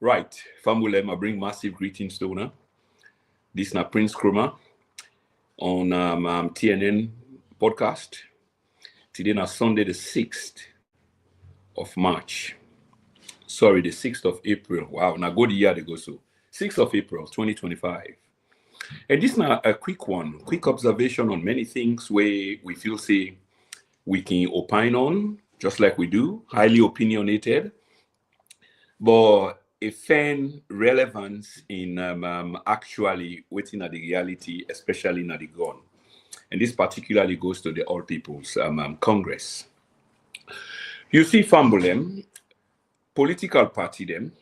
Right. Famulem, I bring massive greetings to you. This is Prince Krumah on TNN podcast. Today is Sunday, the 6th of March. Sorry, the 6th of April. Wow, now go the year ago. So 6th of April, 2025. And this is now a quick observation on many things where we feel say we can opine on, just like we do, highly opinionated. But a fan relevance in actually waiting at the reality, especially in the gun. And this particularly goes to the All People's Congress. You see, Fambulem, political party them,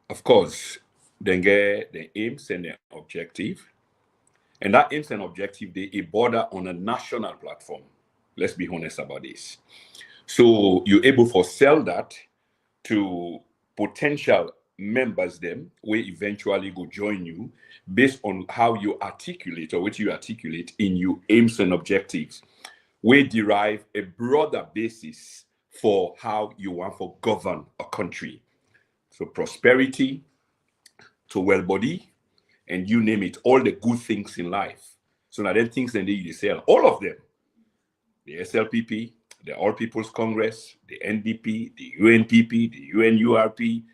of course, they get the aims and the objective. And that aims and objective, they border on a national platform. Let's be honest about this. So you're able to sell that to potential members them will eventually go join you based on how you articulate or what you articulate in your aims and objectives. We derive a broader basis for how you want to govern a country. So prosperity, to well-body, and you name it, all the good things in life. So now then things that you sell, all of them, the SLPP, the All People's Congress, the NDP, the UNPP, the UNURP,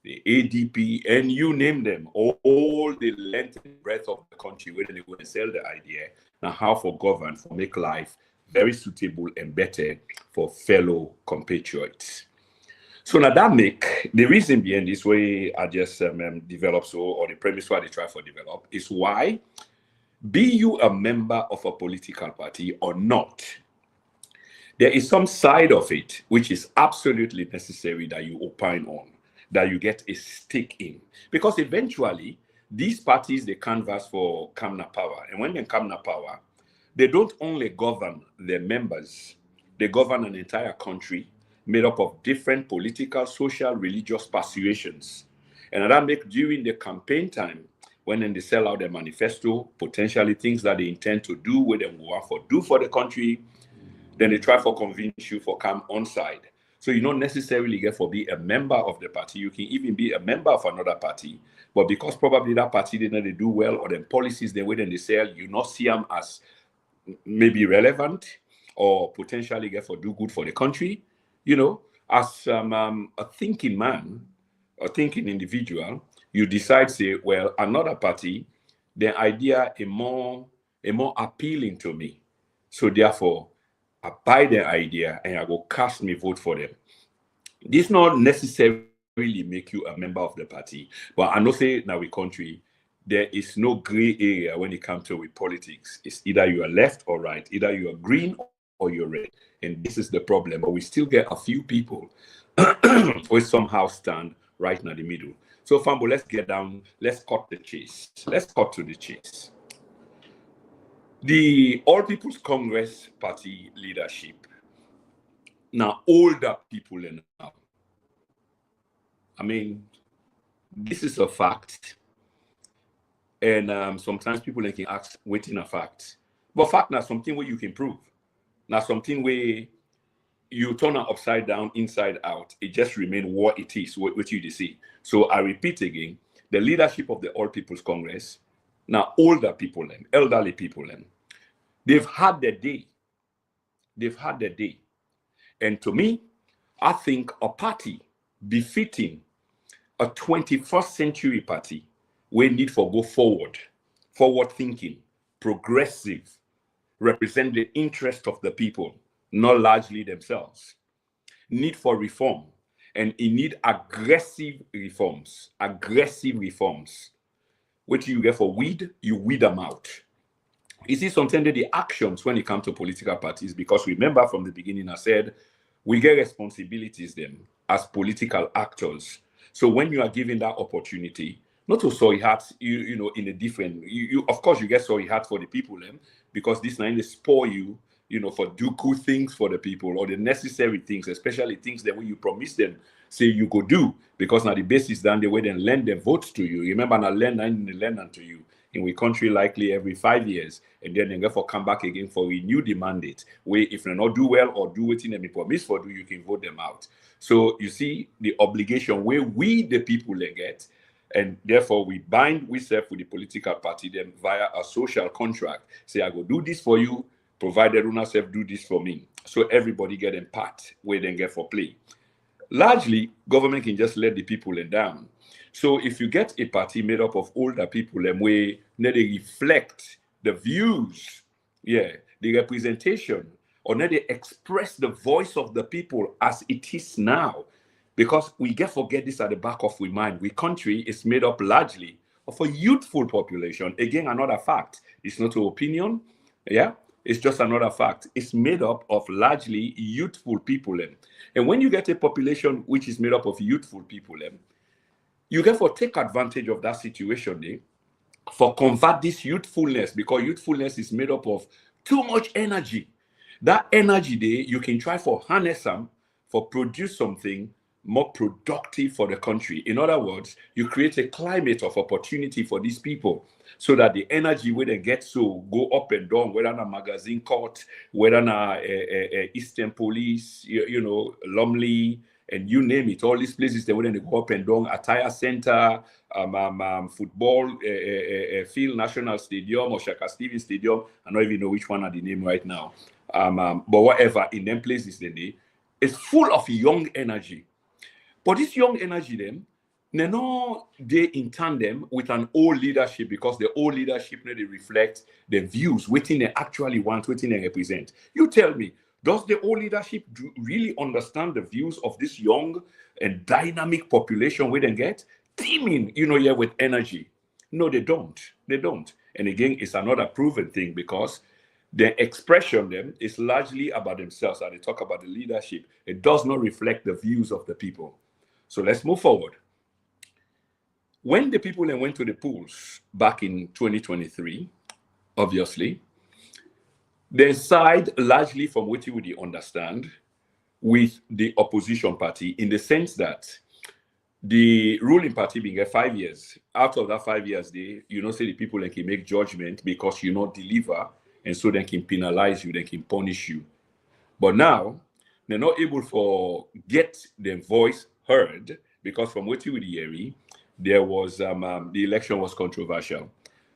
the ADP, and you name them, all the length and breadth of the country where they go and sell the idea now how for govern, for make life very suitable and better for fellow compatriots. So now that make, the reason behind this way I just developed so, or the premise why they try to develop is why, be you a member of a political party or not, there is some side of it which is absolutely necessary that you opine on, that you get a stake in. Because eventually, these parties, they canvass for Kamna power. And when they Kamna power, they don't only govern their members, they govern an entire country made up of different political, social, religious persuasions. And that make during the campaign time, when then they sell out their manifesto, potentially things that they intend to do, what they want to do for the country, then they try to convince you for come on side. So you don't necessarily get for be a member of the party. You can even be a member of another party. But because probably that party didn't do well, or the policies the way then they sell, you not see them as maybe relevant or potentially get for do good for the country. You know, as a thinking man, a thinking individual, you decide say, well, another party, the idea is more appealing to me. So therefore, I buy their idea and I go cast me vote for them. This not necessarily make you a member of the party, but I know say now we country, there is no gray area when it comes to with politics. It's either you are left or right, either you are green or you're red. And this is the problem, but we still get a few people who somehow stand right in the middle. So Fambo, let's get down, let's cut the chase. Let's cut to the chase. The All People's Congress Party leadership, now older people now. I mean, this is a fact. And sometimes people can ask, waiting a fact. But fact now something where you can prove. Now something where you turn it upside down, inside out. It just remains what it is, what you see. So I repeat again, the leadership of the All People's Congress, now older people, elderly people, they've had their day. They've had their day. And to me, I think a party befitting a 21st century party will need for go forward thinking, progressive, represent the interest of the people, not largely themselves. Need for reform, and it need aggressive reforms. What you get for weed, you weed them out. You see something that the actions when it comes to political parties, because remember from the beginning I said, we get responsibilities then as political actors. So when you are given that opportunity, not to sorry hearts, you know, in a different, you of course you get sorry hearts for the people, because this now they spoil you, you know, for do good things for the people or the necessary things, especially things that when you promise them, say you go do, because now the basis then the way they lend their votes to you. Remember now lend unto you. in we country likely every 5 years, and then they for come back again for renew the mandate. Where if they not do well or do what in them promise for do, you can vote them out. So you see the obligation where we the people they get, and therefore we bind ourselves with the political party them via a social contract. Say I go do this for you, provided una self do this for me. So everybody get in part where they get for play. Largely, government can just let the people down. So if you get a party made up of older people and where they reflect the views, the representation, or they express the voice of the people as it is now, because we forget this at the back of our mind. We country is made up largely of a youthful population. Again, another fact. It's not an opinion. It's just another fact. It's made up of largely youthful people. And when you get a population which is made up of youthful people, you therefore take advantage of that situation for convert this youthfulness, because youthfulness is made up of too much energy. That energy you can try for harness them for produce something more productive for the country. In other words, you create a climate of opportunity for these people so that the energy where they get so go up and down, whether in a magazine court, whether in a Eastern Police, Lumley, and you name it, all these places, they when they go up and down, Attire Center, football field, National Stadium, or Shaka Stevens Stadium. I don't even know which one are the name right now. But whatever, in them places, it's full of young energy. But this young energy, they in tandem with an old leadership, because the old leadership, they reflect the views, what they actually want, what they represent. You tell me, does the old leadership really understand the views of this young and dynamic population where they get teeming, with energy? No, they don't. They don't. And again, it's another proven thing, because the expression is largely about themselves. And they talk about the leadership. It does not reflect the views of the people. So let's move forward. When the people went to the polls back in 2023, obviously, they side largely from what you would understand with the opposition party, in the sense that the ruling party being 5 years. Out of that 5 years, say the people can make judgment because you not deliver, and so they can penalize you, they can punish you. But now they're not able to get their voice heard, because from what you would hear, there was the election was controversial.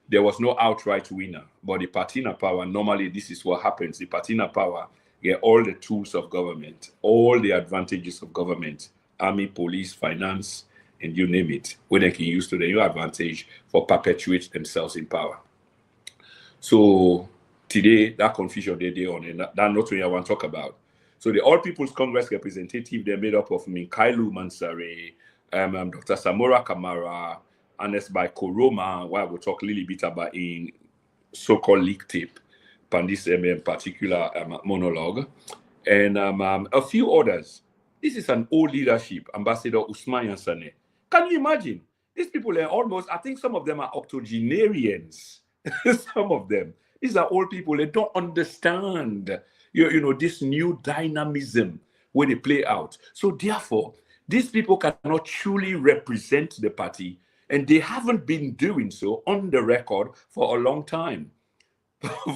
There was no outright winner, but the party in power, normally this is what happens. The party in power get all the tools of government, all the advantages of government, army, police, finance, and you name it, where they can use to their advantage for perpetuate themselves in power. So today, that confusion they on, and that's not what I want to talk about. So the All People's Congress representative, they're made up of Minkailu Mansare, Dr. Samora Kamara, Ernest by Koroma, where we'll talk a little bit about in so-called leak tape, on this particular monologue, and a few others. This is an old leadership, Ambassador Usman Yansane. Can you imagine? These people are almost, I think some of them are octogenarians. Some of them. These are old people. They don't understand, this new dynamism where they play out. So therefore, these people cannot truly represent the party, and they haven't been doing so on the record for a long time.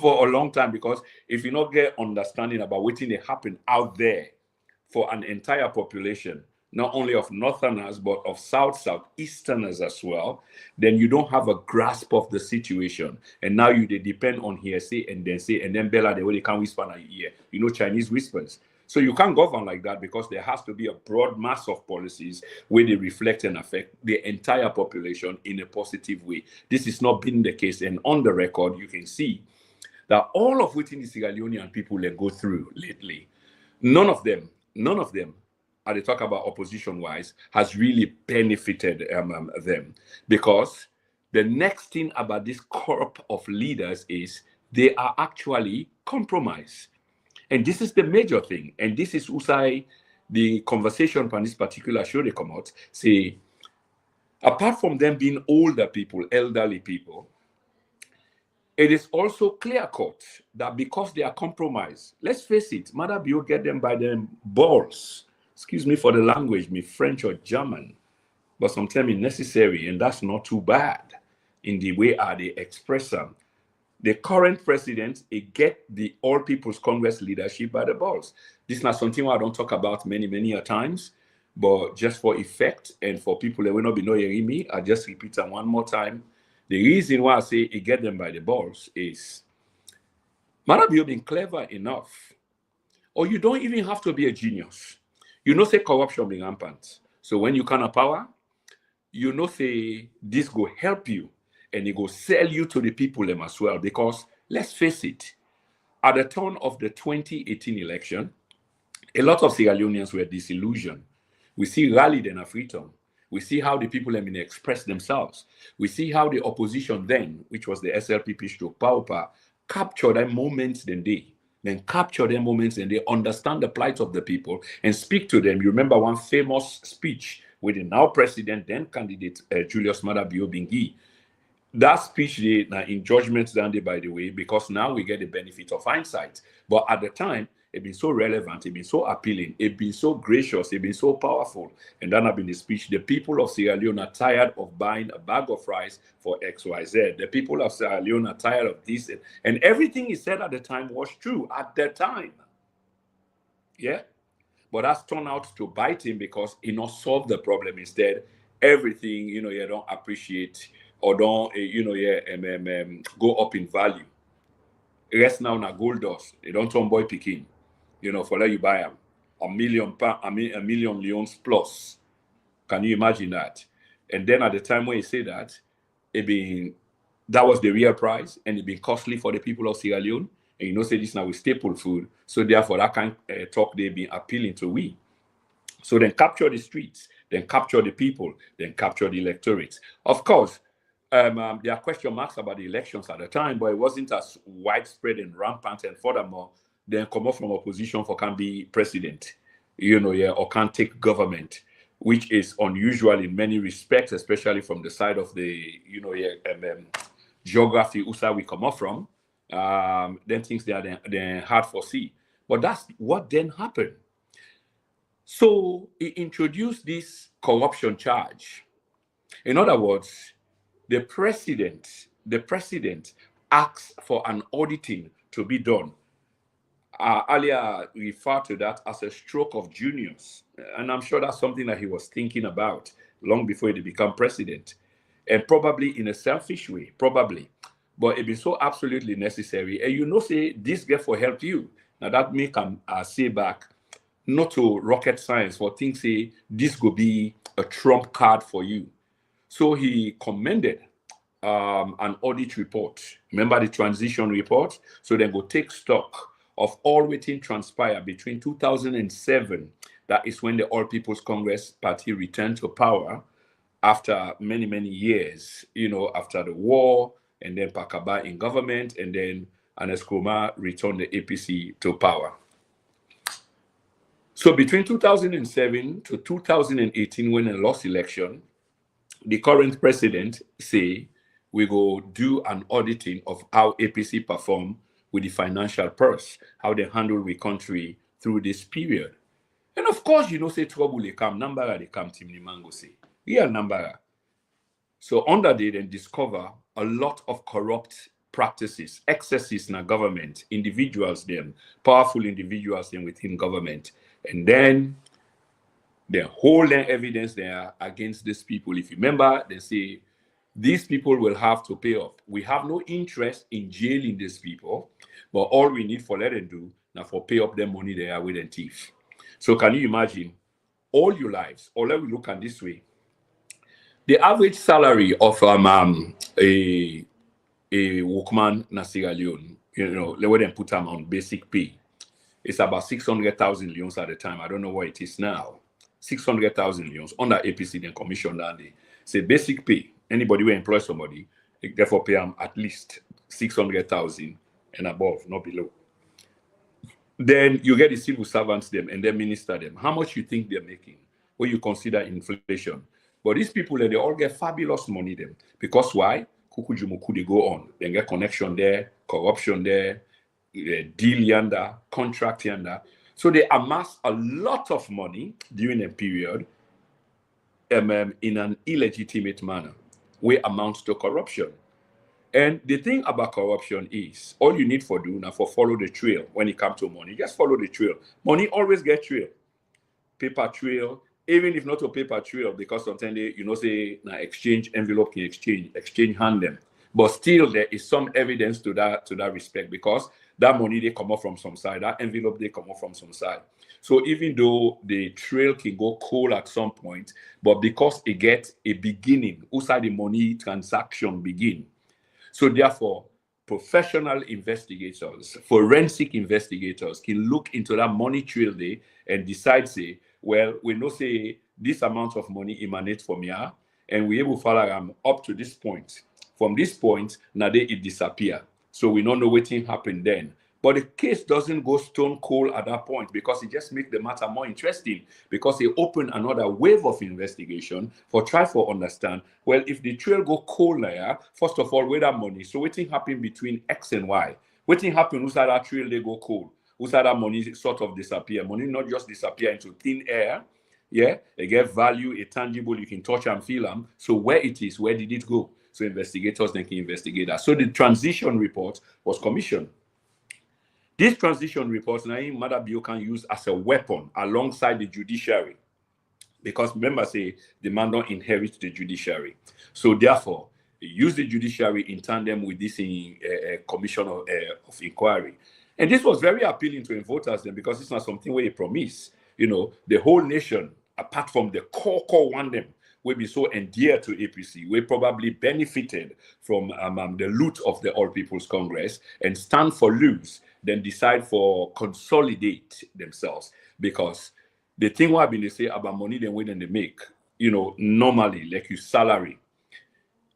For a long time, because if you not get understanding about what they happen out there for an entire population, not only of Northerners, but of Southeasterners as well, then you don't have a grasp of the situation. And now they depend on hearsay and then Bella, the way they can't whisper in your ear. Chinese whispers. So you can't govern like that, because there has to be a broad mass of policies where they reflect and affect the entire population in a positive way. This has not been the case. And on the record, you can see that all of what the Sierra Leonean people go through lately, none of them, as they talk about opposition-wise, has really benefited them. Because the next thing about this corps of leaders is they are actually compromised. And this is the major thing. And this is Usai, the conversation on this particular show they come out, say, apart from them being older people, elderly people, it is also clear-cut that because they are compromised, let's face it, Mother Bio get them by them balls. Excuse me for the language, me French or German, but sometimes it's necessary, and that's not too bad. in the way they express them. The current president, it get the All People's Congress leadership by the balls. This is not something I don't talk about many a times, but just for effect and for people that will not be knowing me, I just repeat them one more time. The reason why I say it get them by the balls is, man, you've been clever enough, or you don't even have to be a genius. You know, say corruption being rampant. So when you come to power, you know, say this go help you and it go sell you to the people them as well. Because let's face it, at the turn of the 2018 election, a lot of Sierra Leoneans were disillusioned. We see rallied in freedom. We see how the people them express themselves. We see how the opposition then, which was the SLPP stroke Paupa, capture them moments then capture them moments and they understand the plight of the people and speak to them. You remember one famous speech with the now president, then candidate Julius Maada Bio Bingui. That speech in judgment down there, by the way, because now we get the benefit of hindsight. But at the time, it been so relevant, it been so appealing, it been so gracious, it been so powerful. And that have been the speech. The people of Sierra Leone are tired of buying a bag of rice for XYZ. The people of Sierra Leone are tired of this. And everything he said at the time was true at the time. Yeah? But that's turned out to bite him because he not solved the problem. Instead, everything, you don't appreciate or don't, go up in value. Rest now na gold dust. They don't turn boy picking. For let you buy them a million leons plus. Can you imagine that? And then at the time when you say that, that was the real price, and it been costly for the people of Sierra Leone. And say this now with staple food. So therefore, that kind of talk they been appealing to we. So then capture the streets, then capture the people, then capture the electorates. Of course, there are question marks about the elections at the time, but it wasn't as widespread and rampant. And furthermore, then come up from opposition for can be president, or can take government, which is unusual in many respects, especially from the side of the, geography USA we come up from. Then things they are hard for see. But that's what then happened. So he introduced this corruption charge. In other words, the president asks for an auditing to be done. Earlier referred to that as a stroke of genius. And I'm sure that's something that he was thinking about long before he became president. And probably in a selfish way, probably. But it be so absolutely necessary. And say this guy for help you. Now that make him say back, not to rocket science, for things say this could be a trump card for you. So he commended an audit report. Remember the transition report? So then go take stock of all waiting transpire between 2007, that is when the All People's Congress Party returned to power after many years, after the war, and then Pakaba in government, and then Anes Nkrumah returned the APC to power. So between 2007 to 2018, when they lost election, the current president say, we go do an auditing of how APC perform with the financial purse, how they handle the country through this period. And of course, say trouble they come, Nambara they come, Timni Mango say. Real Nambara. So under they then discover a lot of corrupt practices, excesses in the government, individuals them, powerful individuals them within government. And then they hold their evidence there against these people. If you remember, they say, these people will have to pay off. We have no interest in jailing these people, but all we need for let them do now for pay up their money they are with and thief. So can you imagine all your lives, or let me look at this way. The average salary of a workman in Sierra Leone, let them put them on basic pay. It's about 600,000 leons at the time. I don't know what it is now. 600,000 leons under APC then commission that day. Say basic pay. Anybody who employ somebody, they therefore pay them at least 600,000 and above, not below. Then you get the civil servants them and then minister them. How much you think they're making when you consider inflation? But these people, they all get fabulous money them. Because why? Kukujumuku, they go on. They get connection there, corruption there, deal yonder, contract yonder. So they amass a lot of money during a period in an illegitimate manner. will amount to corruption. And the thing about corruption is, all you need for do now for follow the trail when it comes to money. Just follow the trail. Money always get trail. Paper trail, even if not a paper trail, because sometimes they, say now exchange envelope can exchange hand them. But still there is some evidence to that respect, because that money they come up from some side, that envelope they come up from some side. So even though the trail can go cold at some point, but because it gets a beginning, outside the money transaction begin. So therefore, professional investigators, forensic investigators can look into that money trail there and decide, say, well, we know, say, this amount of money emanates from here, and we able to follow them up to this point. From this point, now it disappear. So we don't know what thing happened then. But the case doesn't go stone cold at that point, because it just makes the matter more interesting, because it open another wave of investigation for try for understand, well, if the trail go cold there, first of all, where that money, so what thing happen between X and Y? What thing happen inside that trail they go cold? Inside that money sort of disappear. Money not just disappear into thin air. Yeah, they get value, a tangible, you can touch and feel them. So where it is, where did it go? So investigators then can investigate that. So the transition report was commissioned. This transition report, now Mother Bio can use as a weapon alongside the judiciary. Because remember, say, the man don't inherit the judiciary. So therefore, use the judiciary in tandem with this commission of inquiry. And this was very appealing to voters then, because it's not something where they promise. The whole nation, apart from the core one them, will be so endeared to APC, we probably benefited from the loot of the All People's Congress, and stand for lose, then decide for consolidate themselves. Because the thing what I've been to say about money then when they make, normally, like your salary,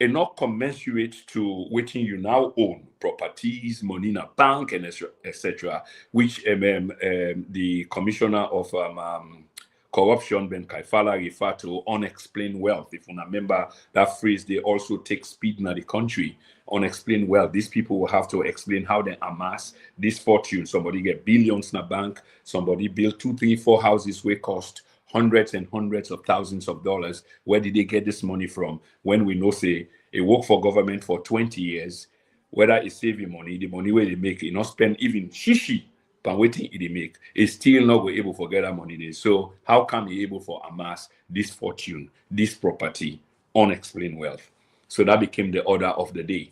and not commensurate to what you now own, properties, money in a bank, and etc., which the commissioner of corruption, Ben Kaifala, referred to unexplained wealth. If you remember that phrase, they also take speed in the country. Unexplained wealth. These people will have to explain how they amass this fortune. Somebody get billions in a bank. Somebody build 2, 3, 4 houses where cost hundreds and hundreds of thousands of dollars. Where did they get this money from? When we know, say, they work for government for 20 years, whether it's saving money, the money where they make, not spend even shishi, but waiting they make, is still not able to get that money there. So how come he able to amass this fortune, this property, unexplained wealth? So that became the order of the day.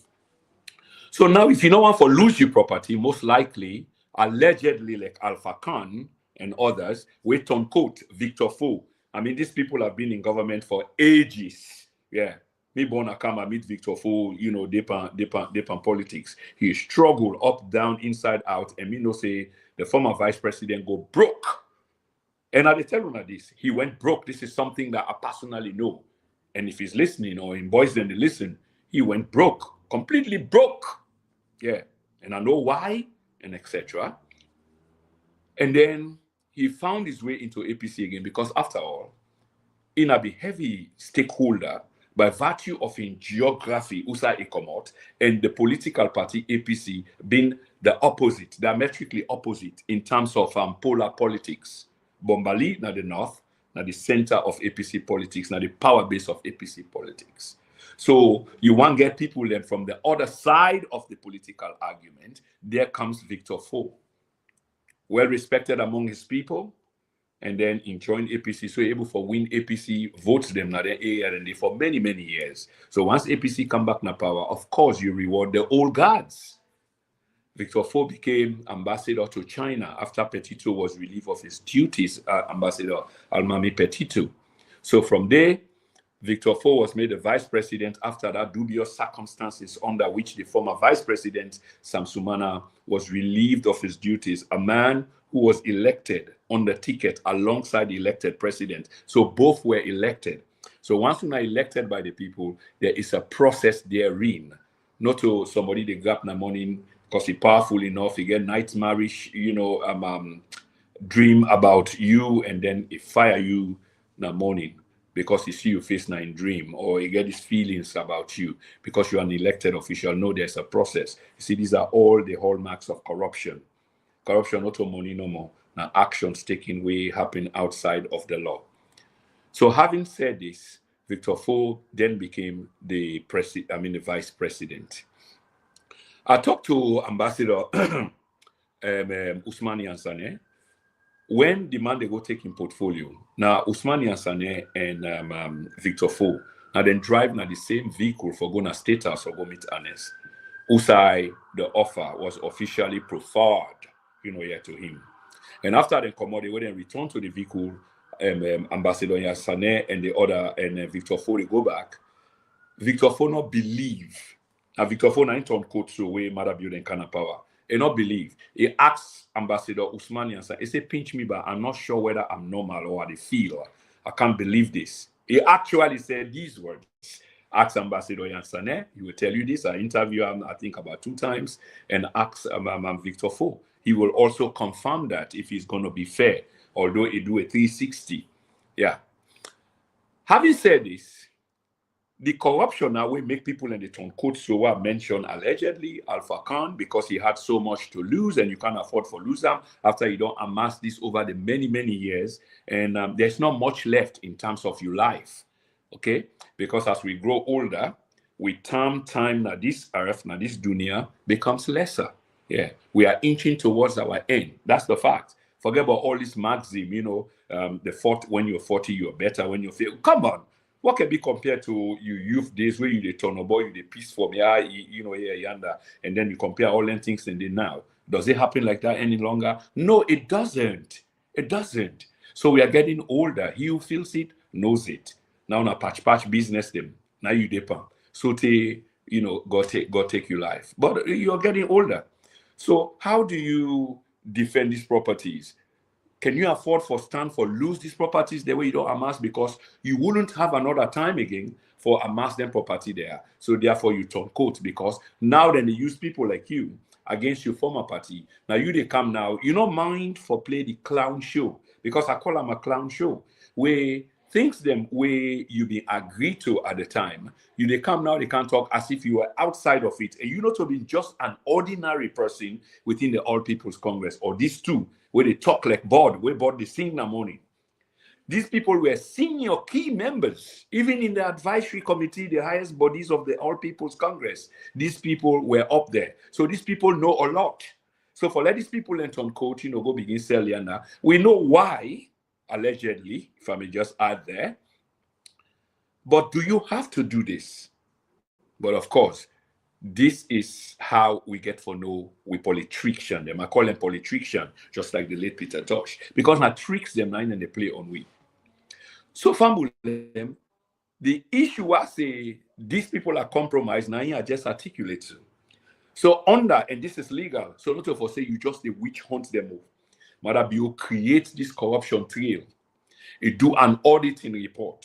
So now, if you don't want to lose your property, most likely, allegedly, like Alpha Khan and others, we turn quote Victor Fo. I mean, these people have been in government for ages. Yeah. Me born a come and meet Victor Fo, deep politics. He struggled up, down, inside, out, and me know say the former vice president go broke. And I tell him this, he went broke. This is something that I personally know. And if he's listening or in boys then they listen, he went broke, completely broke. Yeah. And I know why, and etc. And then he found his way into APC again, because after all, in a heavy stakeholder by virtue of in geography, USA Ekomot, and the political party APC being the opposite, diametrically opposite in terms of polar politics. Bombali, na the north, na the center of APC politics, na the power base of APC politics. So you want to get people then from the other side of the political argument. There comes Victor Fo, well respected among his people, and then he joined APC, so able for win APC, votes them na their ARND for many, many years. So once APC come back na power, of course you reward the old guards. Victor Fo became ambassador to China after Petito was relieved of his duties, Ambassador Almami Petito. So from there, Victor Fo was made the vice president after that dubious circumstances under which the former vice president, Sam Sumana, was relieved of his duties, a man who was elected on the ticket alongside the elected president. So both were elected. So once you're elected by the people, there is a process therein. Not to somebody they grab in the morning because he's powerful enough, he get nightmarish, dream about you, and then he fire you in the morning because he see your face now in dream, or he get his feelings about you because you're an elected official. No, there's a process. You see, these are all the hallmarks of corruption. Corruption, not money no more. Now actions taken way happen outside of the law. So having said this, Victor Fo then became the vice president. I talked to Ambassador Ousmane Yansane when the man they go take in portfolio. Now Ousmane Yansane and Victor Fo now then drive now the same vehicle for going to State House or go meet Ernest. Usai, the offer was officially proffered, here to him. And after the commodity, when they return to the vehicle, Ambassador Yansane and the other and Victor Fo they go back. Victor Fo not believe. And Victor Fo not turn court to way mother building kind of power. He not believe. He asks Ambassador Ousmane Yansane, he say, pinch me, but I'm not sure whether I'm normal or I feel. I can't believe this. He actually said these words. Ask Ambassador Yansane, he will tell you this. I interview him, I think, about 2 times, and ask Victor Fo. He will also confirm that if he's going to be fair, although he do a 360. Yeah. Having said this, the corruption now will make people in the Toncoat Sowa mention allegedly Alpha Khan because he had so much to lose and you can't afford for lose them after you don't amass this over the many, many years. And there's not much left in terms of your life. Okay? Because as we grow older, with time now this earth, now this dunya becomes lesser. Yeah. We are inching towards our end. That's the fact. Forget about all this maxim, when you're 40, you're better. When you feel, come on. What can be compared to your youth days where you the turn boy, you the peace for me, yonder, and then you compare all them things and then now. Does it happen like that any longer? No, it doesn't. It doesn't. So we are getting older. He who feels it knows it. Now na patch business them. Now you depend. So God take your life. But you're getting older. So how do you defend these properties? Can you afford for lose these properties the way you don't amass because you wouldn't have another time again for amass them property there. So therefore you turn court because now then they use people like you against your former party. Now they come now, you don't mind for play the clown show because I call them a clown show where things them where you be agreed to at the time. They come now, they can't talk as if you were outside of it. And you know to be just an ordinary person within the All People's Congress or these two where they talk like board, where board they sing the morning. These people were senior key members, even in the advisory committee, the highest bodies of the All People's Congress. These people were up there. So these people know a lot. So for let these people enter on court, go begin selling now. We know why, allegedly, if I may just add there. But do you have to do this? But of course, this is how we get to know we politrician them. I call them politrician, just like the late Peter Tosh, because now tricks them now and they play on we. So them, the issue I say these people are compromised now I just articulate to. So under, and this is legal, so not of us say you just the witch hunt them. Madam, you create this corruption trail. You do an auditing report.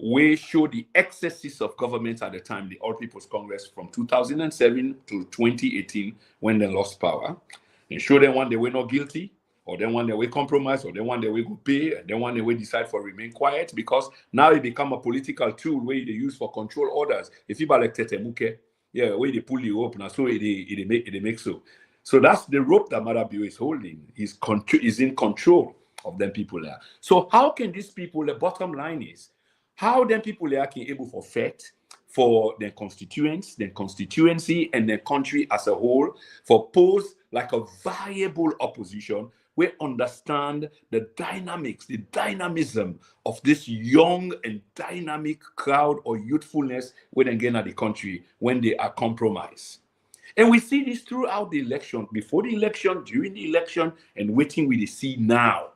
We show the excesses of government at the time, the All People's Congress from 2007 to 2018 when they lost power. And show them when they were not guilty, or then when they were compromised, or then when they were go pay, and then when they will decide for remain quiet, because now it become a political tool where they use for control orders. If you like Tetemuke, where they pull the rope now, so it make so. So that's the rope that Marabio is holding. He's in control of them people there. So how can these people, the bottom line is, how then people are able for fight for their constituents, their constituency, and their country as a whole, for pose like a viable opposition, we understand the dynamics, the dynamism of this young and dynamic crowd or youthfulness when again at the country when they are compromised. And we see this throughout the election, before the election, during the election, and waiting we see now.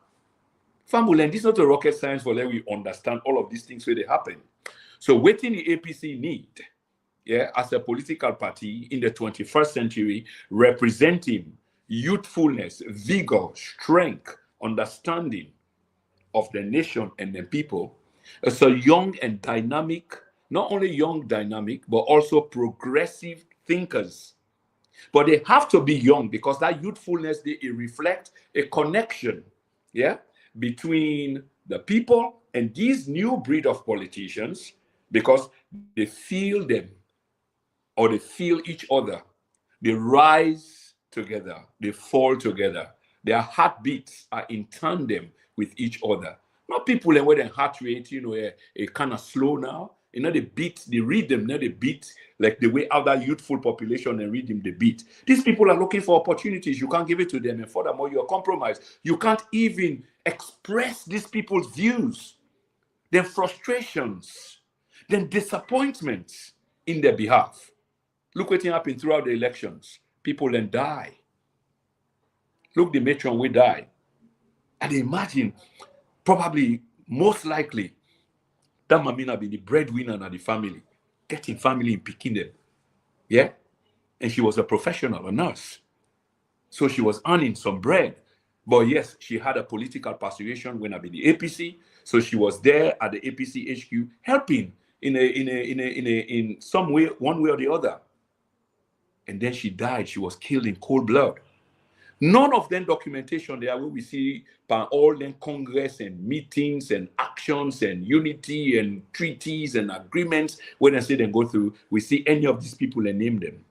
Family, this is not a rocket science for let we understand all of these things where they happen. So waiting the APC need, as a political party in the 21st century, representing youthfulness, vigor, strength, understanding of the nation and the people. It's a young and dynamic, not only young, dynamic, but also progressive thinkers. But they have to be young because that youthfulness, they reflect a connection, between the people and these new breed of politicians because they feel them or they feel each other. They rise together. They fall together. Their heartbeats are in tandem with each other. Not people and where their heart rate, a kind of slow now. They beat the rhythm, they beat like the way other youthful population and rhythm they beat. These people are looking for opportunities. You can't give it to them, and furthermore, you're compromised. You can't even express these people's views, their frustrations, their disappointments in their behalf. Look what happened throughout the elections. People then die. Look, the matron will die. And imagine, probably, most likely, that Mamina be the breadwinner of the family, getting family in picking them. Yeah? And she was a professional, a nurse. So she was earning some bread. But yes, she had a political persuasion when I be the APC. So she was there at the APC HQ helping in some way, one way or the other. And then she died. She was killed in cold blood. None of them documentation there where we see by all them congress and meetings and actions and unity and treaties and agreements when they say they go through, we see any of these people and name them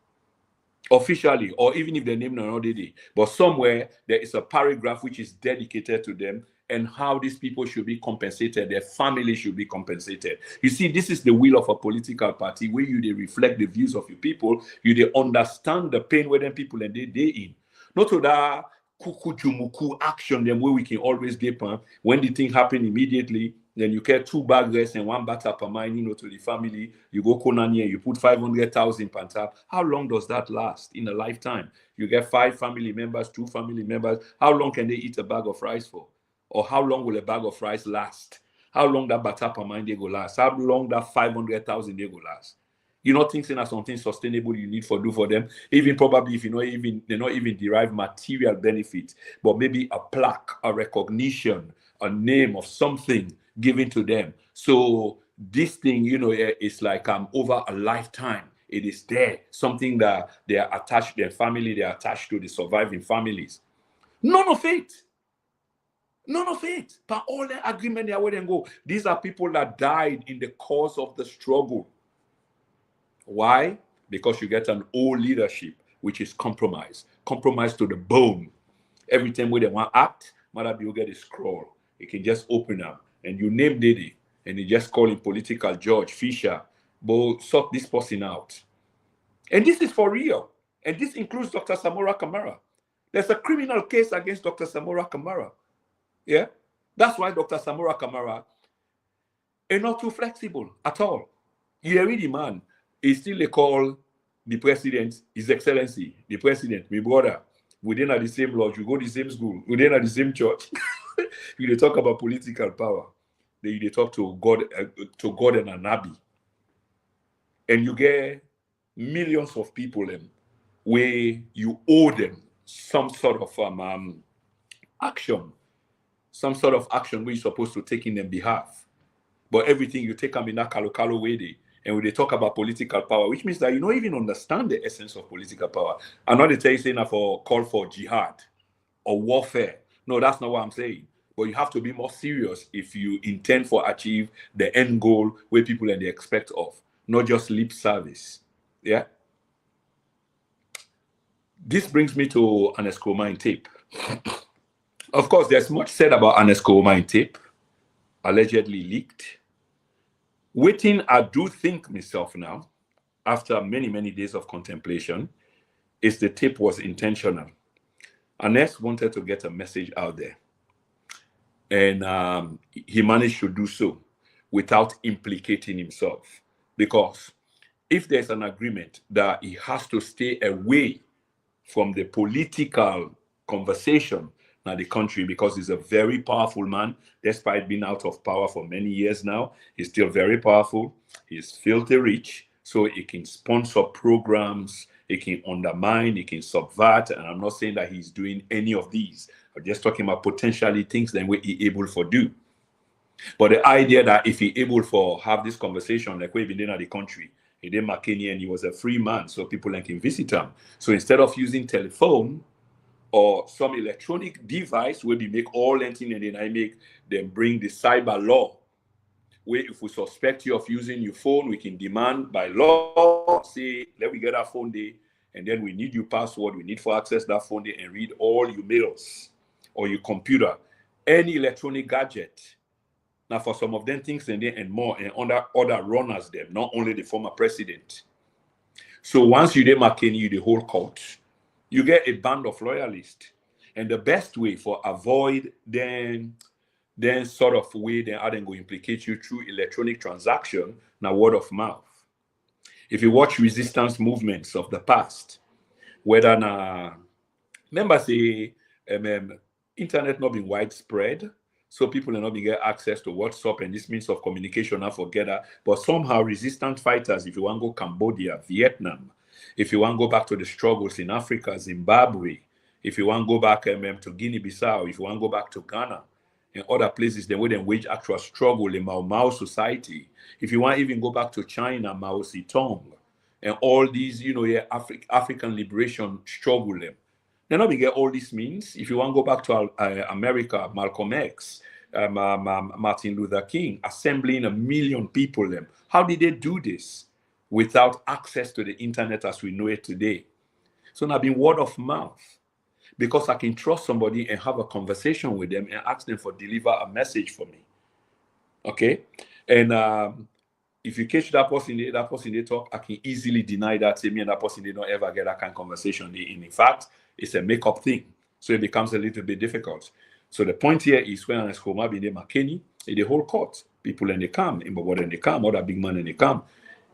officially, or even if they name them already. But somewhere there is a paragraph which is dedicated to them and how these people should be compensated, their family should be compensated. You see, this is the will of a political party where they reflect the views of your people, they understand the pain where them people and they in. Not to that kuku action them where we can always dip on when the thing happen immediately. Then you get 2 bag rest and 1 batter per mine, to the family. You go Konani and you put 500,000 per tap. How long does that last in a lifetime? You get 5 family members, 2 family members. How long can they eat a bag of rice for? Or how long will a bag of rice last? How long that batter per mine they go last? How long that 500,000 they go last? You're not thinking of something sustainable you need do for them. Even probably if they not even derive material benefit, but maybe a plaque, a recognition, a name of something given to them. So this thing, is like over a lifetime. It is there, something that they are attached, their family, they are attached to the surviving families. None of it. None of it. But all the agreement they are where they go. These are people that died in the course of the struggle. Why? Because you get an old leadership, which is compromise to the bone. Every time when they want to act, Mother you get a scroll. It can just open up and you name Diddy and you just call him political judge, Fisher, but sort this person out. And this is for real. And this includes Dr. Samora Kamara. There's a criminal case against Dr. Samora Kamara. Yeah? That's why Dr. Samora Kamara is not too flexible at all. You hear the man. He still they call the president, His Excellency, the president, my brother. We didn't have the same lodge, we go to the same school, we didn't have the same church. They talk about political power. They talk to God and an Abbey. And you get millions of people where you owe them some sort of action. Some sort of action where you're supposed to take in their behalf. But everything you take them in that kalo way. And when they talk about political power, which means that you don't even understand the essence of political power. I'm not saying for call for jihad or warfare. No, that's not what I'm saying. But you have to be more serious if you intend for achieve the end goal where people and they expect of, not just lip service. Yeah. This brings me to an Escomine tape. Of course, there's much said about an Escomine tape, allegedly leaked. Waiting, I do think myself now, after many, many days of contemplation, is the tape was intentional. Anes wanted to get a message out there. And he managed to do so without implicating himself. Because if there's an agreement that he has to stay away from the political conversation in the country, because he's a very powerful man, despite being out of power for many years now, he's still very powerful. He's filthy rich, so he can sponsor programs, he can undermine, he can subvert, and I'm not saying that he's doing any of these. I'm just talking about potentially things that we're able to do. But the idea that if he able to have this conversation, like we've been in the country, he did McKinney and he was a free man, so people like can visit him. So instead of using telephone or some electronic device where we make all anything and then I make them bring the cyber law, where if we suspect you of using your phone, we can demand by law, say, let me get our phone day, and then we need your password, we need to access that phone day and read all your mails or your computer, any electronic gadget Now, for some of them things and more, and under other runners them, not only the former president. So once you McKinney, you the whole court, you get a band of loyalists. And the best way for avoid then sort of way then how they go implicate you through electronic transaction, now word of mouth. If you watch resistance movements of the past, whether na remember say internet not being widespread, so people are not being get access to WhatsApp and this means of communication now forget that. But somehow resistant fighters, if you want to go Cambodia, Vietnam, if you want to go back to the struggles in Africa, Zimbabwe, if you want to go back to Guinea-Bissau, if you want to go back to Ghana and other places, then we then wage actual struggle in Mau Mau society. If you want to even go back to China, Mao Zedong, and all these, African liberation struggle them. Then now we get all this means. If you want to go back to America, Malcolm X, Martin Luther King, assembling 1 million people. Them. How did they do this without access to the internet as we know it today? So now been word of mouth, because I can trust somebody and have a conversation with them and ask them for deliver a message for me. Okay, and if you catch that person they talk, I can easily deny that. Say me and that person they don't ever get that kind of conversation. In fact, it's a make-up thing, so it becomes a little bit difficult. So the point here is when as Homa be McKinney, the whole court, people in the camp, in Bobo in the camp, other big man in the camp,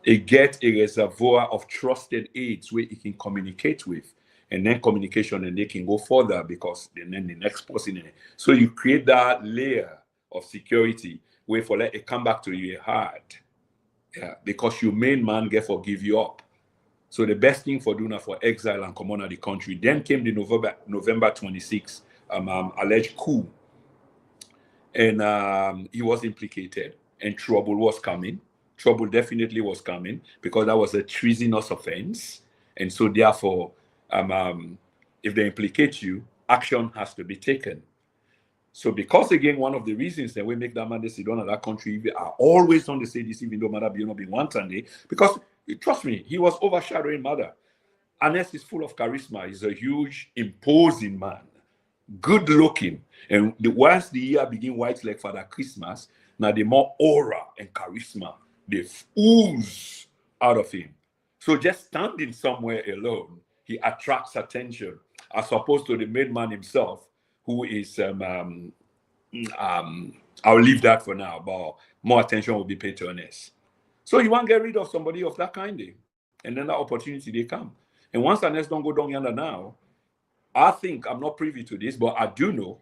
they get a reservoir of trusted aides where it can communicate with, and then communication, and they can go further because then the next person in it. So you create that layer of security where for let it come back to you hard. Yeah, because your main man get forgive you up. So the best thing for doing for exile and come on out the country. Then came the November 26th alleged coup, and he was implicated, and trouble was coming. Trouble definitely was coming because that was a treasonous offense, and so therefore, if they implicate you, action has to be taken. So because again, one of the reasons that we make that man sit down at that country, we are always on to say this, even though Mother be not being one Sunday, because trust me, he was overshadowing Mother. Ernest is full of charisma. He's a huge, imposing man, good looking. And once the year begin white like Father Christmas, now the more aura and charisma, they ooze out of him. So just standing somewhere alone, he attracts attention, as opposed to the main man himself, who is I'll leave that for now, but more attention will be paid to Ernest. So you want to get rid of somebody of that kind, and then that opportunity they come. And once Ernest don't go down yonder now, I think I'm not privy to this, but I do know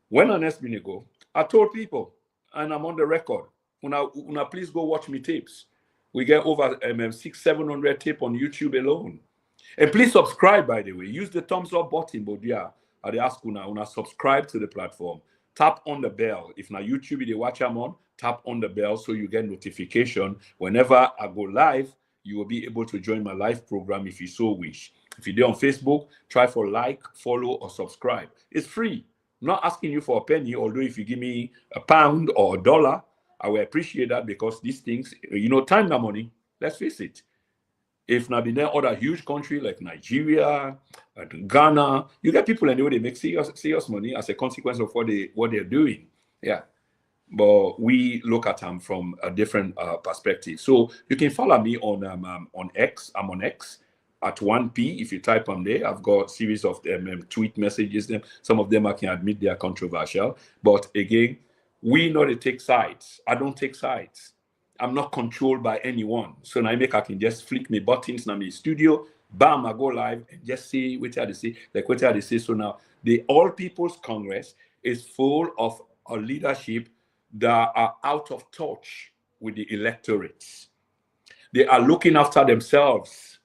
when Ernest been go, I told people, and I'm on the record, una please go watch me tapes. We get over 600-700 tape on YouTube alone. And please subscribe, by the way. Use the thumbs up button, but yeah, I ask una subscribe to the platform. Tap on the bell. If na YouTube they watch I'm on, tap on the bell so you get notification. Whenever I go live, you will be able to join my live program if you so wish. If you're there on Facebook, try for like, follow, or subscribe. It's free. I'm not asking you for a penny, although if you give me £1 or $1, I will appreciate that, because these things, time and money. Let's face it. If not, in other huge country like Nigeria, Ghana, you get people anyway they make serious money as a consequence of what they're doing. Yeah, but we look at them from a different perspective. So you can follow me on X. I'm on X at 1P. If you type on there, I've got a series of tweet messages. Some of them I can admit they are controversial, but again, we know they take sides. I don't take sides. I'm not controlled by anyone. So now I can just flick me buttons in my studio, bam, I go live and just see what they say, like what they say. So now the All People's Congress is full of a leadership that are out of touch with the electorates. They are looking after themselves.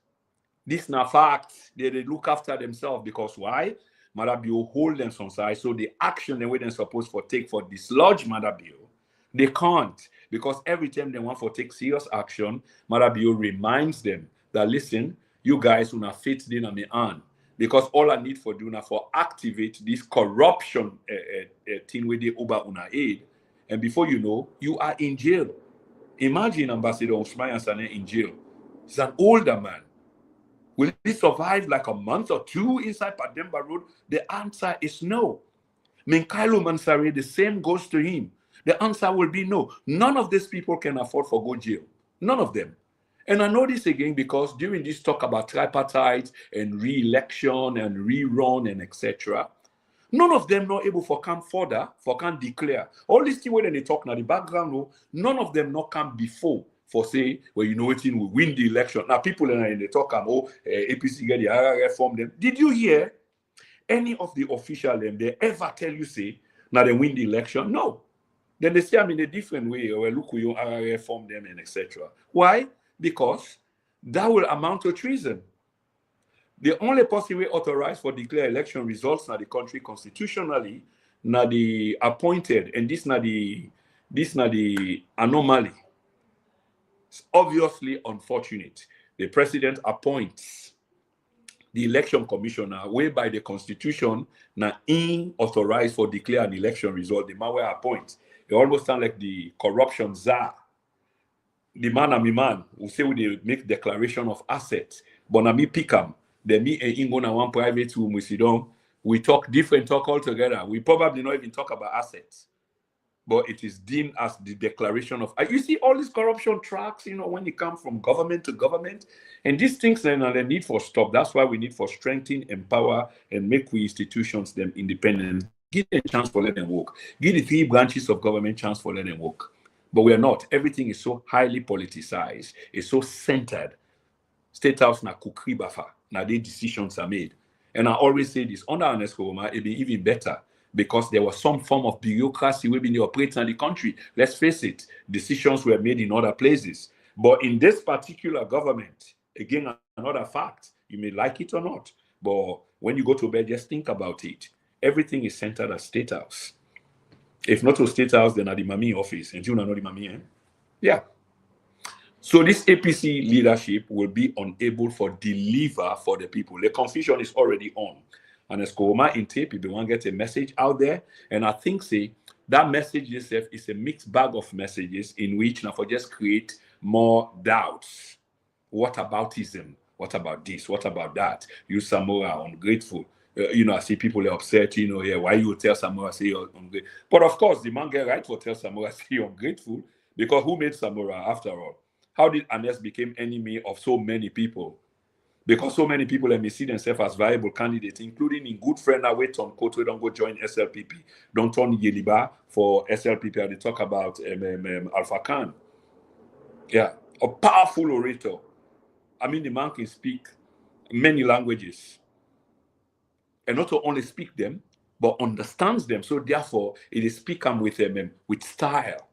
This is not fact. They look after themselves because why? Mother Bill hold them on side. So the action the way they're supposed to take for dislodge Mother Bill, they can't, because every time they want to take serious action, Mother Bill reminds them that listen, you guys who are fit in on me on, because all I need for doing for activate this corruption thing with the Uber una aid, and before you know, you are in jail. Imagine Ambassador Usman Sane in jail. He's an older man. Will he survive like a month or two inside Pademba Road? The answer is no. Minkailo Mansare, the same goes to him. The answer will be no. None of these people can afford for go jail. None of them. And I know this again because during this talk about tripartite and re-election and rerun and etc., none of them not able for come further, for can declare. All these things when they talk now, the background, no, none of them not come before for say, well, you know what, we win the election. Now people in the talk, APC get the RRF from them. Did you hear any of the official them, they ever tell you, say, now they win the election? No. Then they say I'm in a different way, or look, we RRF form them and etc. Why? Because that will amount to treason. The only possible way authorized for declare election results na the country constitutionally, na the appointed, and this na the anomaly. It's obviously unfortunate. The president appoints the election commissioner, whereby the constitution na authorized for declare an election result. The man will appoint. It almost sound like the corruption czar. The man and me man who say we make declaration of assets, but na me pick 'em. Then me and him go na one private room, we sit down, we talk different talk altogether. We probably not even talk about assets, but it is deemed as the declaration of. You see all these corruption tracks, when it comes from government to government, and these things then are the need for stop. That's why we need for strengthen, empower, and make we institutions them independent. Give them a chance for let them work. Give the 3 branches of government chance for let them work. But we are not. Everything is so highly politicized. It's so centered. State House na kukri bafa. Now the decisions are made. And I always say this, under UNESCO, it'd be even better because there was some form of bureaucracy within the operates in the country. Let's face it, decisions were made in other places. But in this particular government, again, another fact, you may like it or not, but when you go to bed, just think about it. Everything is centered at State House. If not to State House, then at the Mami office. And you know the Mami, eh? Yeah. So this APC leadership will be unable for deliver for the people. The confusion is already on. And as Koma in tape, if they want to get a message out there, and I think say that message itself is a mixed bag of messages in which now for just create more doubts. What aboutism? What about this? What about that? You Samoa ungrateful. I see people are upset, why you tell Samoa say you're ungrateful. But of course, the man get right for tell Samoa say you're ungrateful because who made Samoa after all? How did Anes become enemy of so many people? Because so many people may see themselves as viable candidates, including in good friend away Tom Koto, don't go join SLPP. Don't turn Yeliba for SLPP. They talk about Alpha Khan. Yeah, a powerful orator. I mean, the man can speak many languages. And not only speak them, but understands them. So therefore, it is speak them with style.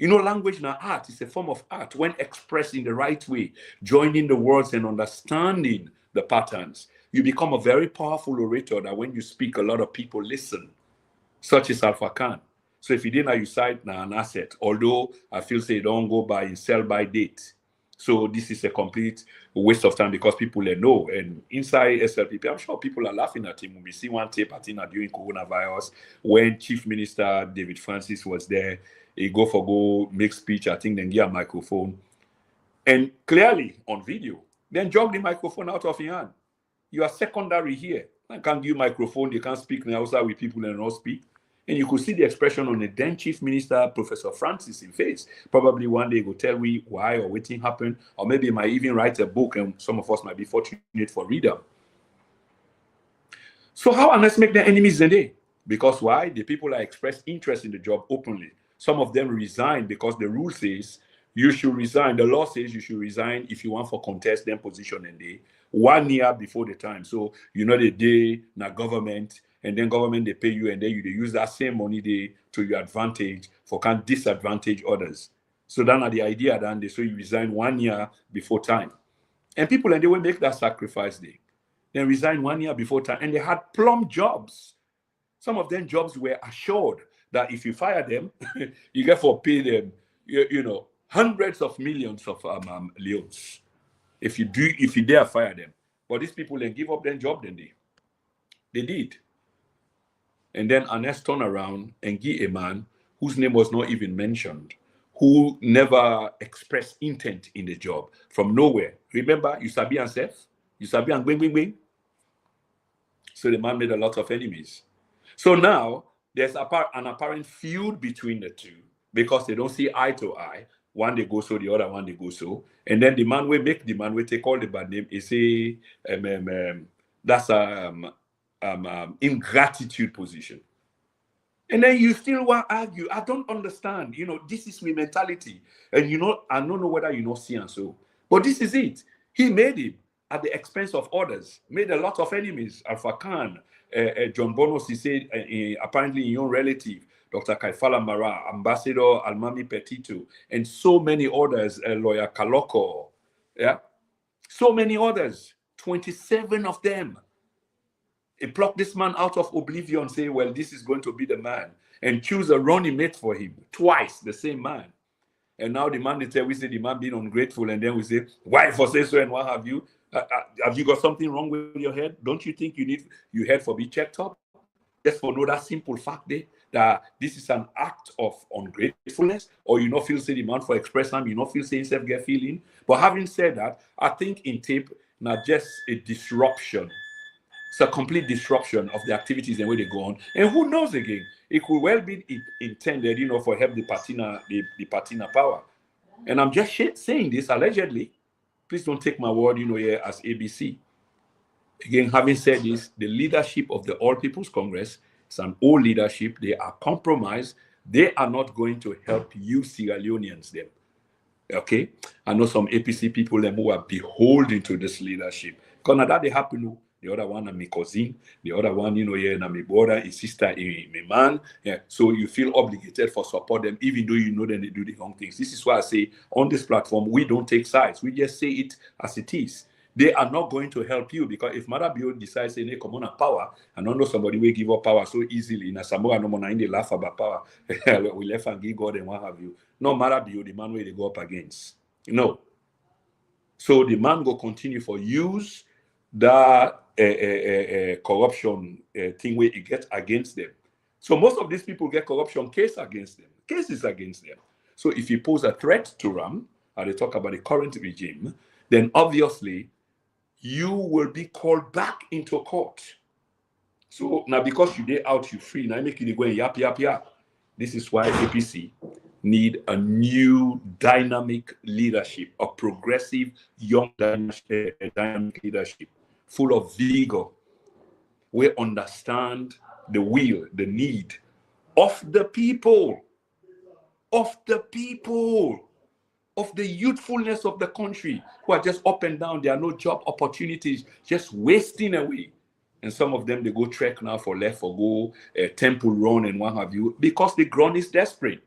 Language now art is a form of art when expressed in the right way, joining the words and understanding the patterns. You become a very powerful orator that when you speak, a lot of people listen, such as Alpha Khan. So if you didn't, you cite now an asset, although I feel say don't go by and sell by date. So this is a complete waste of time because people know. And inside SLPP, I'm sure people are laughing at him. When we see one tape at him during coronavirus, when Chief Minister David Francis was there, he go make speech, I think then give a microphone. And clearly on video, then jog the microphone out of your hand. You are secondary here. I can't give you microphone, they can't speak now outside with people and not speak. And you could see the expression on the then Chief Minister, Professor Francis, in face. Probably one day he will tell me why or what thing happened, or maybe he might even write a book, and some of us might be fortunate for reader. So how unless make their enemies the day? Because why? The people that express interest in the job openly. Some of them resign because the rule says you should resign. The law says you should resign if you want for contest them position and day 1 year before the time. So the day na government. And then government, they pay you, and then you they use that same money to your advantage for can't disadvantage others. So that's the idea then they so you resign 1 year before time. And people and they will make that sacrifice day. Then resign 1 year before time. And they had plum jobs. Some of them jobs were assured that if you fire them, you get for pay them, hundreds of millions of leons. If you dare fire them. But these people then give up their job, then they did. And then Anes turned around and give a man whose name was not even mentioned, who never expressed intent in the job from nowhere. Remember, you sabi and Seth? You sabi and bing. So the man made a lot of enemies. So now, there's an apparent feud between the two because they don't see eye to eye. One they go so, the other one they go so. And then the man will make the man will take all the bad name. He say, that's ingratitude position. And then you still want to argue. I don't understand. This is my mentality. And I don't know whether see and so. But this is it. He made it at the expense of others. Made a lot of enemies. Alpha Khan, John Bonos, he said, apparently your relative, Dr. Kaifala Mara, Ambassador Almami Petito, and so many others, Lawyer Kaloko. Yeah. So many others. 27 of them. He plucked this man out of oblivion, say, well, this is going to be the man, and choose a running mate for him. Twice, the same man. And now the man, we say the man being ungrateful, and then we say, why for say so and what have you? Have you got something wrong with your head? Don't you think your head for be checked up? Just for know that simple fact there, that this is an act of ungratefulness, or you not feel say the man for express time, you not feel say himself get feeling. But having said that, I think in tape, not just a disruption. It's a complete disruption of the activities and where they go on. And who knows again? It could well be intended, for help the Patina power. And I'm just saying this allegedly. Please don't take my word, here as ABC. Again, having said this, the leadership of the All People's Congress is an old leadership. They are compromised. They are not going to help you Sierra Leoneans them. Okay? I know some APC people them who are beholden to this leadership. Because that they happen. The other one, I'm my cousin. The other one, here, I'm my brother, his sister, my man. Yeah. So you feel obligated for support them, even though you know that they do the wrong things. This is why I say on this platform, we don't take sides. We just say it as it is. They are not going to help you because if Marabio decides to come on power, and I know somebody will give up power so easily. In a Samoa, no more, they laugh about power. We left and give God and what have you. No Marabio, the man where they go up against. No. So the man will continue for use that corruption thing where it gets against them. So most of these people get corruption cases against them. So if you pose a threat to them, and they talk about the current regime, then obviously you will be called back into court. So now because you get out, you free. Now make you go and yap. This is why APC need a new dynamic leadership, a progressive, young dynamic leadership, full of vigor. We understand the will, the need of the people, of the youthfulness of the country who are just up and down. There are no job opportunities, just wasting away. And some of them, they go trek now for left or go temple run and what have you, because the ground is desperate.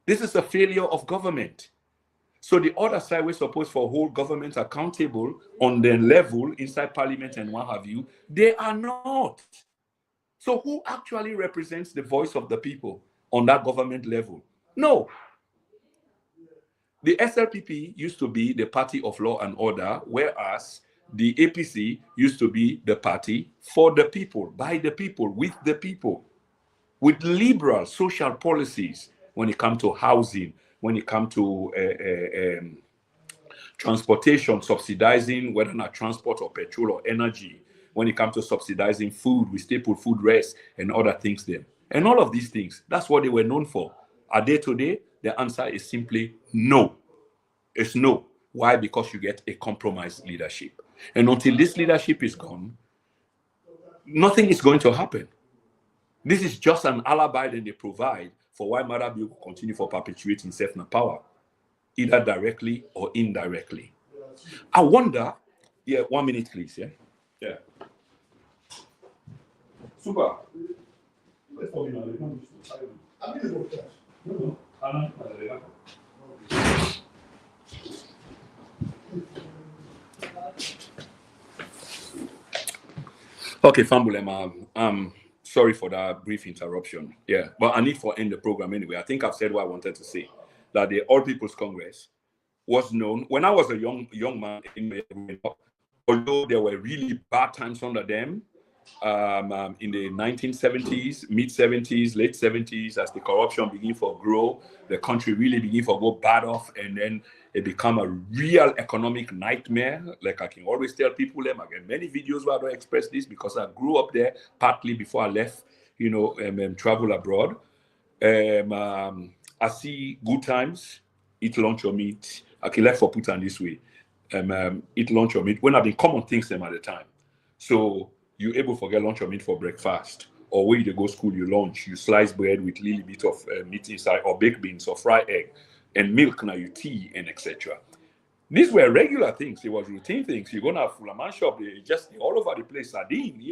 This is a failure of government. So the other side, we're supposed to hold governments accountable on their level inside parliament and what have you. They are not. So who actually represents the voice of the people on that government level? No. The SLPP used to be the party of law and order, whereas the APC used to be the party for the people, by the people, with liberal social policies when it comes to housing, when it comes to transportation, subsidizing whether or not transport or petrol or energy, when it comes to subsidizing food with staple food rest and other things there. And all of these things, that's what they were known for. Are they today? The answer is simply no. It's no. Why? Because you get a compromised leadership. And until this leadership is gone, nothing is going to happen. This is just an alibi that they provide for why Marabi will continue for perpetuating self-na power, either directly or indirectly. I wonder, 1 minute, please, Yeah. Super. Okay, Fambulema, I'm sorry for that brief interruption. Yeah, but I need to end the program anyway. I think I've said what I wanted to say. That the All People's Congress was known when I was a young man growing up, although there were really bad times under them in the 1970s, mid-70s, late 70s, as the corruption began to grow, the country really began to go bad off, and then it became a real economic nightmare. Like I can always tell people, I get many videos where I don't express this because I grew up there partly before I left travel abroad. I see good times, eat lunch or meat. Okay, let's for put on this way. Eat lunch or meat when I've been common things them at the time. So you able to get lunch or meat for breakfast, or when you go school, you lunch, you slice bread with little bit of meat inside, or baked beans, or fried egg, and milk. Now you tea and etc. These were regular things. It was routine things. You're gonna have full man shop, they just all over the place, sardine,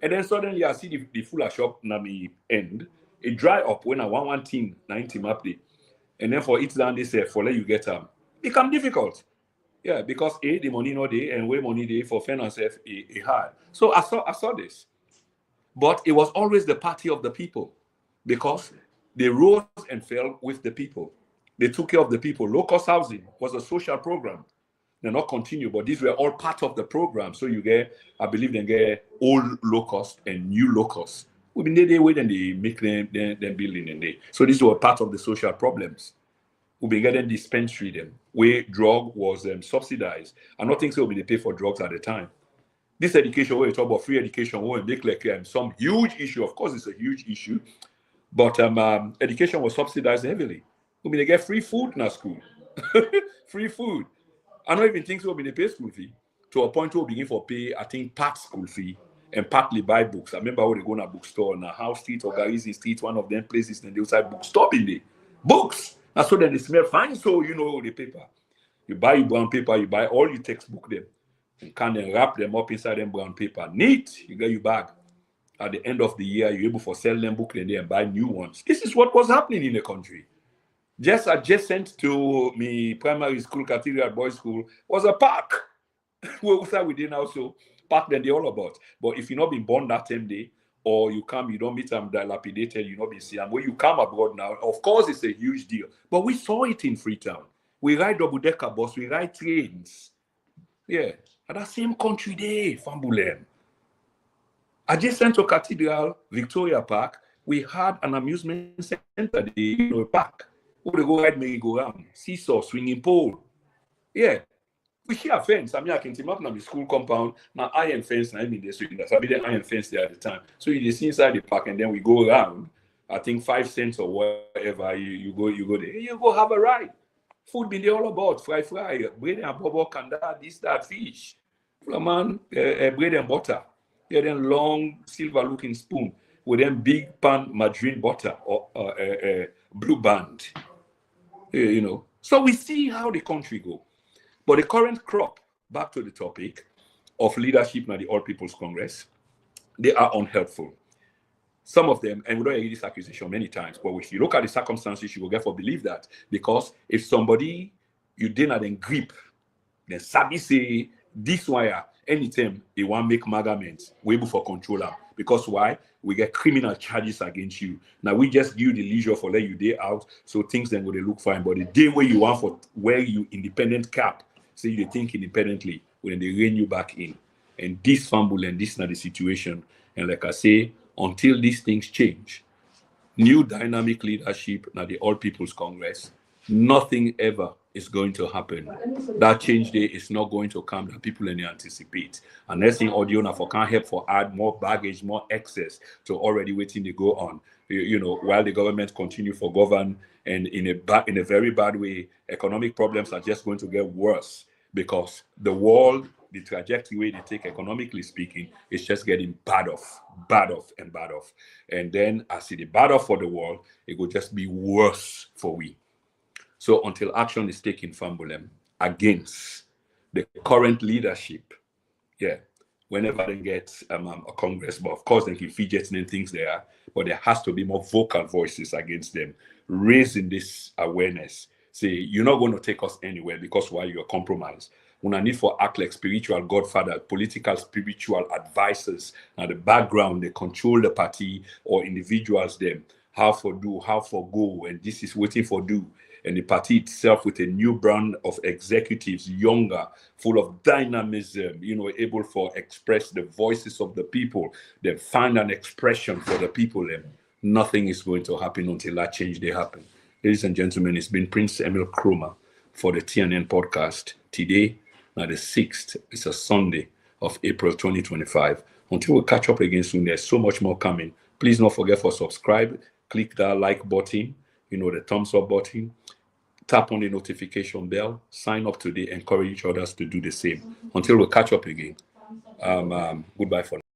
And then suddenly I see the full shop na me end. It dry up when I want one thing 90 map day. And then for each down they say for let you get become difficult. Yeah, because the money no day and way money day for finance it hard. So I saw this. But it was always the party of the people because they rose and fell with the people. They took care of the people. Low-cost housing was a social program. They're not continue, but these were all part of the program. So you get, I believe, they get old low-cost and new low-cost. We've been there wait and they make them building and they. So these were part of the social problems. We've been getting dispensary them where drug was subsidized. I'm not thinking so they pay for drugs at the time. This education, where you talk about free education, will make like some huge issue. Of course, it's a huge issue, but education was subsidized heavily. I mean, they get free food in our school, free food. I don't even think so. They pay school fee to a point where we begin for pay. I think part school fee and partly buy books. I remember when they go to a bookstore on House Street or Garizi Street, one of them places, and they outside bookstore in there. Books. And so then they smell fine. So the paper. You buy your brown paper. You buy all your textbook them. You can then wrap them up inside them brown paper. Neat. You get your bag. At the end of the year, you're able to sell them book and then buy new ones. This is what was happening in the country. Just adjacent to me primary school, Cathedral Boys School, was a park. Where we did also park then they all about. But if you're not been born that same day, or you come, you don't meet them dilapidated, you not be seen. And when you come abroad now, of course it's a huge deal. But we saw it in Freetown. We ride double-decker bus, we ride trains. Yeah. At that same country day, Fambulem. Adjacent to Cathedral, Victoria Park, we had an amusement center, the park. We would go ride merry-go-round, seesaw, swinging pole. Yeah. We share a fence. I mean, I can team up now the school compound, now iron fence, and I mean, there's the iron fence there at the time. So you just see inside the park, and then we go around. I think 5 cents or whatever, you go there. You go have a ride. Food been there all about, fry, bread and bubble, kanda, this, that, fish. Man, bread and butter. Yeah, then long silver-looking spoon with them big pan margarine butter or blue band. So we see how the country go. But the current crop, back to the topic of leadership in the All People's Congress, they are unhelpful. Some of them, and we don't hear this accusation many times, but if you look at the circumstances, you will therefore believe that. Because if somebody you didn't then grip, then Sabi say this wire, anytime they want to make magaments, we able for control them. Because why? We get criminal charges against you. Now we just give you the leisure for let you day out, so things then go they look fine. But the day where you want for wear you independent cap, say you think independently, when they rein you back in. And this fumble and this is not the situation. And like I say, until these things change, new dynamic leadership now the All People's Congress, nothing ever is going to happen. That change day is not going to come that people anticipate. And next thing audio now for can't help for add more baggage, more excess to already waiting to go on. While the government continue for govern and in a very bad way, economic problems are just going to get worse because the world, the trajectory way they take economically speaking, is just getting bad off. And then as the bad off for the world, it will just be worse for we. So until action is taken, Fambulem, against the current leadership, whenever they get a Congress, but of course they can fidget and things there, but there has to be more vocal voices against them, raising this awareness. Say, you're not going to take us anywhere because why you're compromised. When I need for act like spiritual godfather, political spiritual advisors, and the background, they control the party or individuals them, how for do, how for go, and this is waiting for do. And the party itself with a new brand of executives, younger, full of dynamism, able for express the voices of the people, then find an expression for the people. And nothing is going to happen until that change they happen. Ladies and gentlemen, it's been Prince Emil Krumah for the TNN podcast. Today, now the 6th, it's a Sunday of April 2025. Until we catch up again soon, there's so much more coming. Please don't forget for subscribe. Click that like button, the thumbs up button. Tap on the notification bell. Sign up today. Encourage others to do the same. Until we catch up again. Goodbye for now.